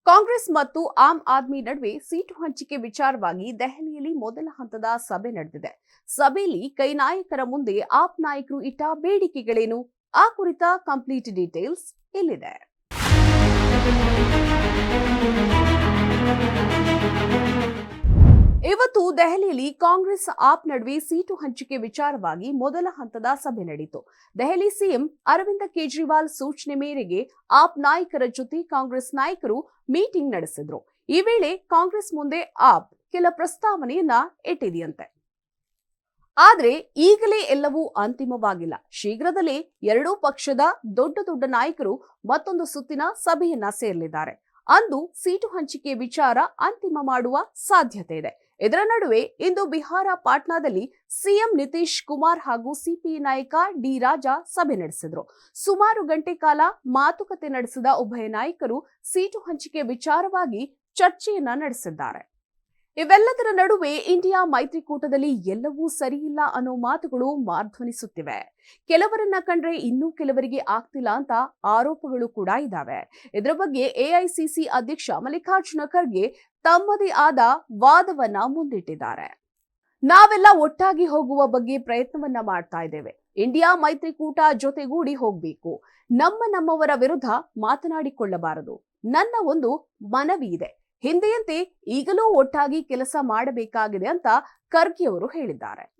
ಕಾಂಗ್ರೆಸ್ ಮತ್ತು ಆಮ್ ಆದ್ಮಿ ನಡುವೆ ಸೀಟು ಹಂಚಿಕೆ ವಿಚಾರವಾಗಿ ದೆಹಲಿಯಲ್ಲಿ ಮೊದಲ ಹಂತದ ಸಭೆ ನಡೆದಿದೆ. ಸಭೆಯಲ್ಲಿ ಕೈ ನಾಯಕರ ಮುಂದೆ ಆಪ್ ನಾಯಕರು ಇಟ್ಟ ಬೇಡಿಕೆಗಳೇನು? ಆ ಕುರಿತ ಕಂಪ್ಲೀಟ್ ಡೀಟೇಲ್ಸ್ ಇಲ್ಲಿದೆ. ಇವತ್ತು ದೆಹಲಿಯಲ್ಲಿ ಕಾಂಗ್ರೆಸ್ ಆಪ್ ನಡುವೆ ಸೀಟು ಹಂಚಿಕೆ ವಿಚಾರವಾಗಿ ಮೊದಲ ಹಂತದ ಸಭೆ ನಡೆಯಿತು. ದೆಹಲಿ ಸಿಎಂ ಅರವಿಂದ ಕೇಜ್ರಿವಾಲ್ ಸೂಚನೆ ಮೇರೆಗೆ ಆಪ್ ನಾಯಕರ ಜೊತೆ ಕಾಂಗ್ರೆಸ್ ನಾಯಕರು ಮೀಟಿಂಗ್ ನಡೆಸಿದ್ರು. ಈ ವೇಳೆ ಕಾಂಗ್ರೆಸ್ ಮುಂದೆ ಆಪ್ ಕೆಲ ಪ್ರಸ್ತಾವನೆಯನ್ನ ಇಟ್ಟಿದೆಯಂತೆ. ಆದ್ರೆ ಈಗಲೇ ಎಲ್ಲವೂ ಅಂತಿಮವಾಗಿಲ್ಲ. ಶೀಘ್ರದಲ್ಲೇ ಎರಡೂ ಪಕ್ಷದ ದೊಡ್ಡ ನಾಯಕರು ಮತ್ತೊಂದು ಸುತ್ತಿನ ಸಭೆಯನ್ನ ಸೇರಲಿದ್ದಾರೆ. ಅಂದು ಸೀಟು ಹಂಚಿಕೆ ವಿಚಾರ ಅಂತಿಮ ಮಾಡುವ ಸಾಧ್ಯತೆ ಇದೆ. ಇದರ ನಡುವೆ ಇಂದು ಬಿಹಾರ ಪಾಟ್ನಾದಲ್ಲಿ ಸಿಎಂ ನಿತೀಶ್ ಕುಮಾರ್ ಹಾಗೂ ಸಿಪಿಐ ನಾಯಕ ಡಿ ರಾಜಾ ಸಭೆ ನಡೆಸಿದ್ರು. ಸುಮಾರು ಗಂಟೆ ಕಾಲ ಮಾತುಕತೆ ನಡೆಸಿದ ಉಭಯ ನಾಯಕರು ಸೀಟು ಹಂಚಿಕೆ ವಿಚಾರವಾಗಿ ಚರ್ಚೆಯನ್ನ ನಡೆಸಿದ್ದಾರೆ. ಇವೆಲ್ಲದರ ನಡುವೆ ಇಂಡಿಯಾ ಮೈತ್ರಿಕೂಟದಲ್ಲಿ ಎಲ್ಲವೂ ಸರಿಯಿಲ್ಲ ಅನ್ನೋ ಮಾತುಗಳು ಮಾರ್ಧ್ವನಿಸುತ್ತಿವೆ. ಕೆಲವರನ್ನ ಕಂಡ್ರೆ ಇನ್ನೂ ಕೆಲವರಿಗೆ ಆಗ್ತಿಲ್ಲ ಅಂತ ಆರೋಪಗಳು ಕೂಡ ಇದ್ದಾವೆ. ಇದರ ಬಗ್ಗೆ ಎಐಸಿಸಿ ಅಧ್ಯಕ್ಷ ಮಲ್ಲಿಕಾರ್ಜುನ ಖರ್ಗೆ ತಮ್ಮದೇ ಆದ ವಾದವನ್ನ ಮುಂದಿಟ್ಟಿದ್ದಾರೆ. ನಾವೆಲ್ಲ ಒಟ್ಟಾಗಿ ಹೋಗುವ ಬಗ್ಗೆ ಪ್ರಯತ್ನವನ್ನ ಮಾಡ್ತಾ ಇದ್ದೇವೆ. ಇಂಡಿಯಾ ಮೈತ್ರಿಕೂಟ ಜೊತೆಗೂಡಿ ಹೋಗ್ಬೇಕು. ನಮ್ಮವರ ವಿರುದ್ಧ ಮಾತನಾಡಿಕೊಳ್ಳಬಾರದು. ನನ್ನ ಒಂದು ಮನವಿ ಇದೆ. ಹಿಂದೆಯಂತೆ ಈಗಲೂ ಒಟ್ಟಾಗಿ ಕೆಲಸ ಮಾಡಬೇಕಾಗಿದೆ ಅಂತ ಖರ್ಗೆ ಅವರು ಹೇಳಿದ್ದಾರೆ.